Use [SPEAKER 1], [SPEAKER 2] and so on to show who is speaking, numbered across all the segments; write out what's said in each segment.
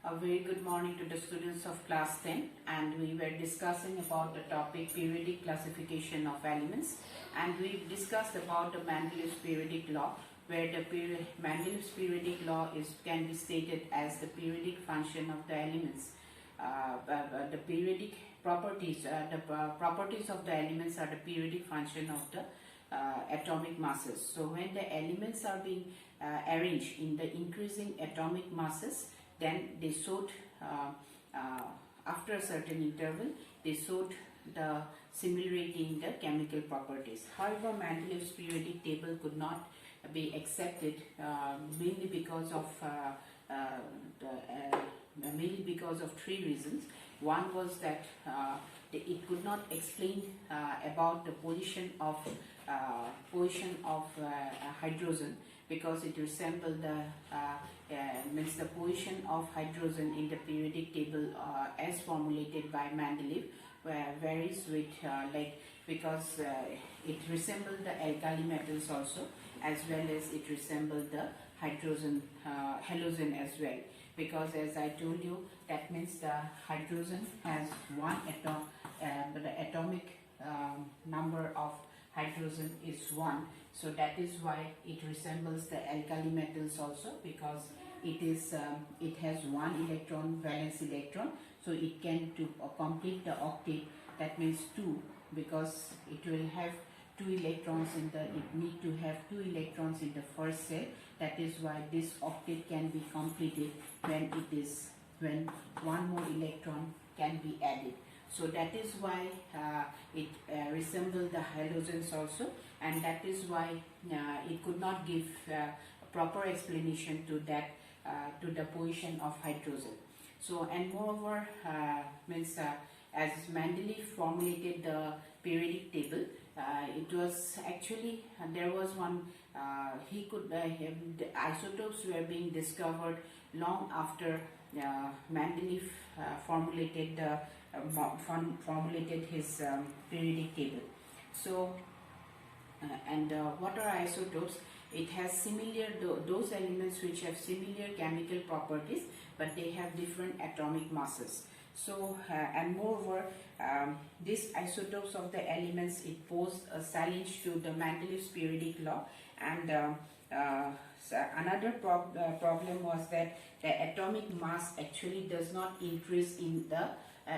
[SPEAKER 1] A very good morning to the students of class 10, and we were discussing about the topic periodic classification of elements, and we discussed about the Mendeleev's periodic law, where the Mendeleev's periodic law can be stated as the periodic function of the elements. The periodic properties, properties of the elements are the periodic function of the atomic masses. So when the elements are being arranged in the increasing atomic masses, then they showed after a certain interval they showed the similarity in the chemical properties. However, Mendeleev's periodic table could not be accepted mainly because of three reasons. One was that it could not explain about the position of hydrogen, because it resembled the position of hydrogen in the periodic table as formulated by Mendeleev varies with because it resembled the alkali metals also, as well as it resembled the hydrogen halogen as well, because as I told you, that means the hydrogen has one atom, but the atomic number of hydrogen is 1, so that is why it resembles the alkali metals also, because it has one electron, valence electron, so it can complete the octet, that means 2, because it will have 2 electrons in the, it need to have 2 electrons in the first cell. That is why this octet can be completed when one more electron can be added. So that is why it resembled the halogens also, and that is why it could not give a proper explanation to that to the position of hydrogen. So, and moreover, as Mendeleev formulated the periodic table, it was actually there was one the isotopes were being discovered long after Mendeleev formulated his periodic table. So, what are isotopes? It has similar those elements which have similar chemical properties, but they have different atomic masses. So, and moreover, these isotopes of the elements, it posed a challenge to the Mendeleev's periodic law, and so another problem was that the atomic mass actually does not increase in the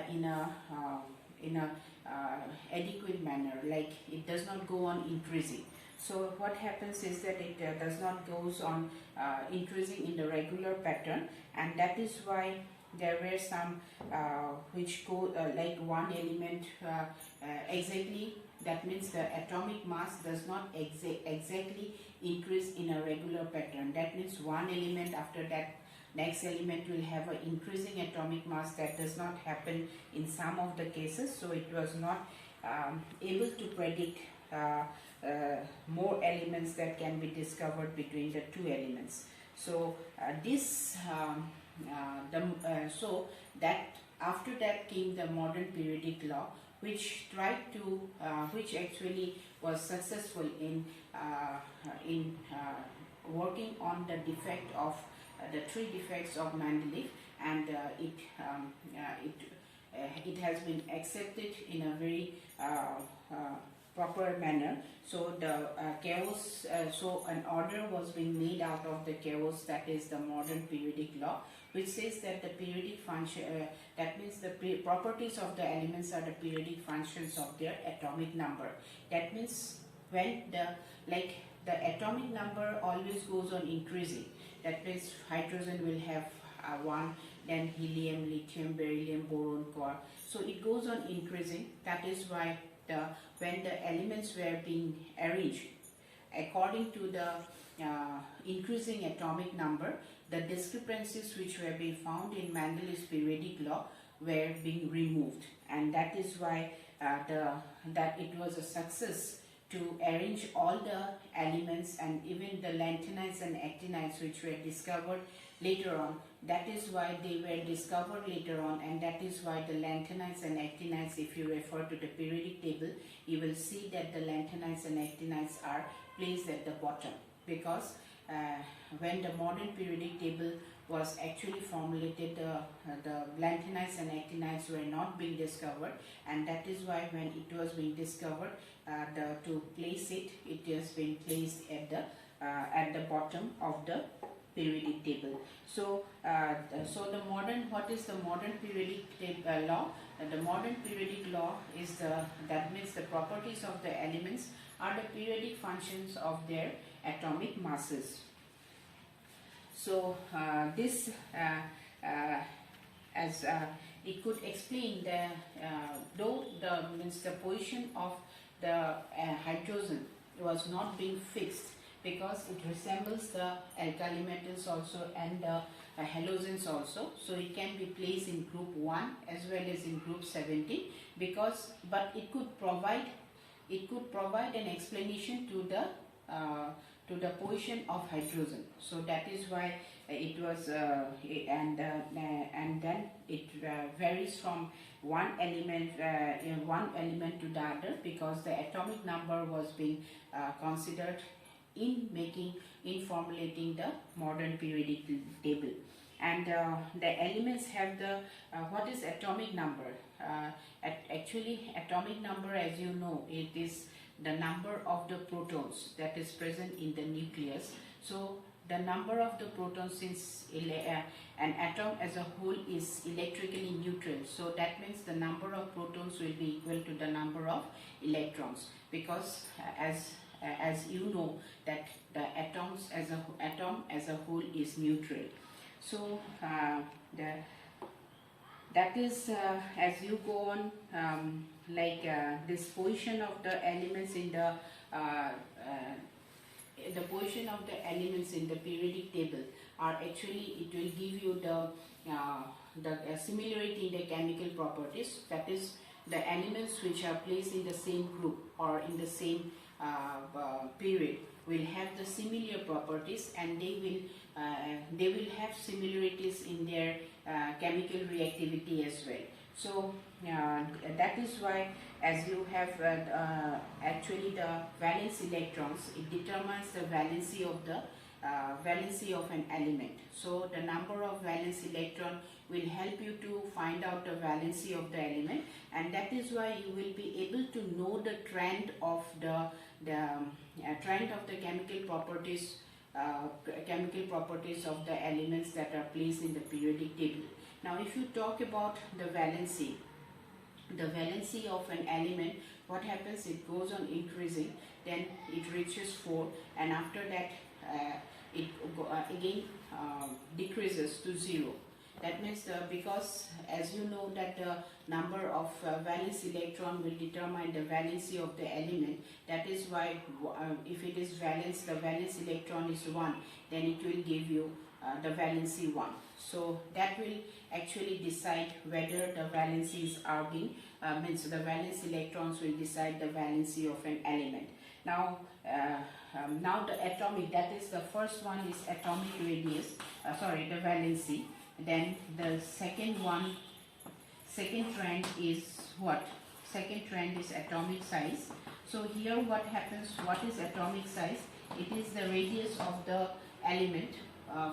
[SPEAKER 1] in a adequate manner, like it does not go on increasing. So what happens is that it does not goes on increasing in the regular pattern, and that is why there were some which go like one element exactly, that means the atomic mass does not exactly increase in a regular pattern. That means one element after that next element will have an increasing atomic mass. That does not happen in some of the cases, so it was not able to predict more elements that can be discovered between the two elements. So so that after that came the modern periodic law, which tried to which actually was successful in working on the defect of the 3 defects of Mendeleev, and it has been accepted in a very proper manner. So the chaos, so an order was being made out of the chaos, that is the modern periodic law, which says that the periodic function, that means the properties of the elements are the periodic functions of their atomic number. That means when the atomic number always goes on increasing, that means hydrogen will have 1, then helium, lithium, beryllium, boron, core. So it goes on increasing. That is why when the elements were being arranged according to the increasing atomic number, the discrepancies which were being found in Mendeleev's periodic law were being removed, and that is why that it was a success to arrange all the elements, and even the lanthanides and actinides which were discovered later on. That is why they were discovered later on, and that is why the lanthanides and actinides, if you refer to the periodic table, you will see that the lanthanides and actinides are placed at the bottom, because when the modern periodic table was actually formulated, the lanthanides and actinides were not being discovered, and that is why when it was being discovered, to place it, it has been placed at the bottom of the periodic table. So, what is the modern periodic law? The modern periodic law is that means the properties of the elements are the periodic functions of their atomic masses. So this as it could explain though the position of the hydrogen was not being fixed, because it resembles the alkali metals also and the halogens also, so it can be placed in group 1 as well as in group 17, but it could provide an explanation to the position of hydrogen. So that is why it was and then it varies from one element to the other, because the atomic number was being considered in formulating the modern periodic table. And the elements have the what is atomic number? Actually, atomic number, as you know, it is the number of the protons that is present in the nucleus. So the number of the protons, since an atom as a whole is electrically neutral, so that means the number of protons will be equal to the number of electrons, because as you know that the atom as a whole is neutral. So that is as you go on, this position of the elements in the position of the elements in the periodic table are actually, it will give you the similarity in the chemical properties. That is, the elements which are placed in the same group or in the same period will have the similar properties, and they will have similarities in their chemical reactivity as well. So that is why, as you have actually the valence electrons, it determines the valency of an element. So the number of valence electron will help you to find out the valency of the element, and that is why you will be able to know the trend of the chemical properties of the elements that are placed in the periodic table. Now, if you talk about the valency of an element, what happens? It goes on increasing, then it reaches 4, and after that it again decreases to 0. That means because, as you know, that the number of valence electron will determine the valency of the element. That is why if it is valence, the valence electron is 1, then it will give you the valency 1. So that will actually decide whether the valencies are being the valence electrons will decide the valency of an element. Now, now the atomic, that is the first one is atomic radius, the valency. Then the second trend is what? Second trend is atomic size. So here what happens? What is atomic size? It is the radius of the element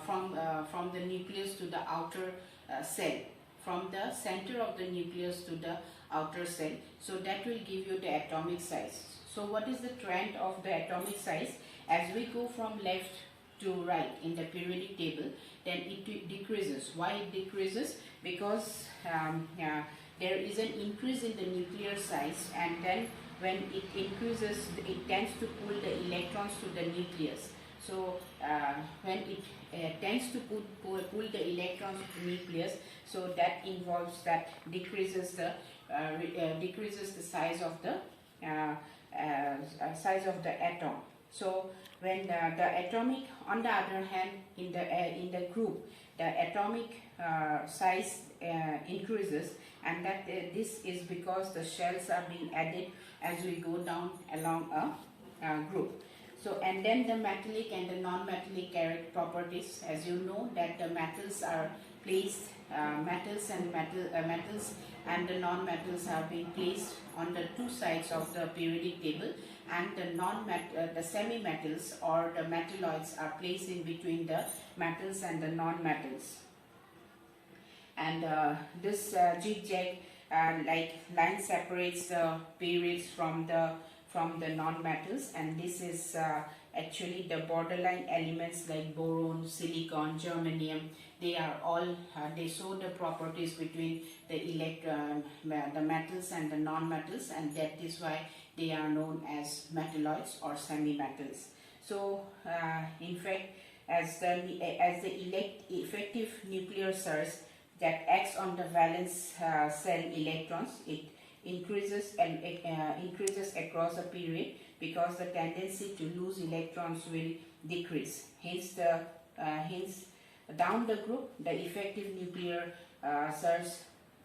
[SPEAKER 1] from the nucleus to the outer cell, from the center of the nucleus to the outer cell. So that will give you the atomic size. So what is the trend of the atomic size? As we go from left to right in the periodic table, then it decreases. Why it decreases? Because there is an increase in the nuclear size, and then when it increases, it tends to pull the electrons to the nucleus. So when it tends to pull the electrons to the nucleus, so that involves that decreases the size of the atom. So when the atomic, on the other hand, in the group, the atomic size increases, and that this is because the shells are being added as we go down along a group. So, and then the metallic and the non-metallic properties, as you know, that the metals are placed, metals and the non-metals are being placed on the two sides of the periodic table, and the semi-metals or the metalloids are placed in between the metals and the non-metals. And this zigzag like line separates the periods from the non-metals, and this is actually the borderline elements like boron, silicon, germanium. They are all they show the properties between the metals and the non-metals, and that is why they are known as metalloids or semi-metals. So in fact, as the effective nuclear surge that acts on the valence cell electrons, it increases across a period, because the tendency to lose electrons will decrease. Hence down the group, the effective nuclear surge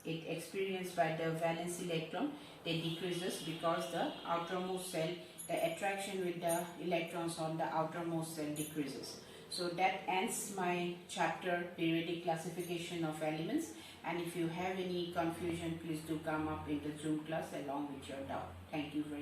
[SPEAKER 1] it experienced by the valence electron, they decreases, because the outermost cell, the attraction with the electrons on the outermost cell decreases. So that ends my chapter, periodic classification of elements. And if you have any confusion, please do come up in the Zoom class along with your doubt. Thank you very much.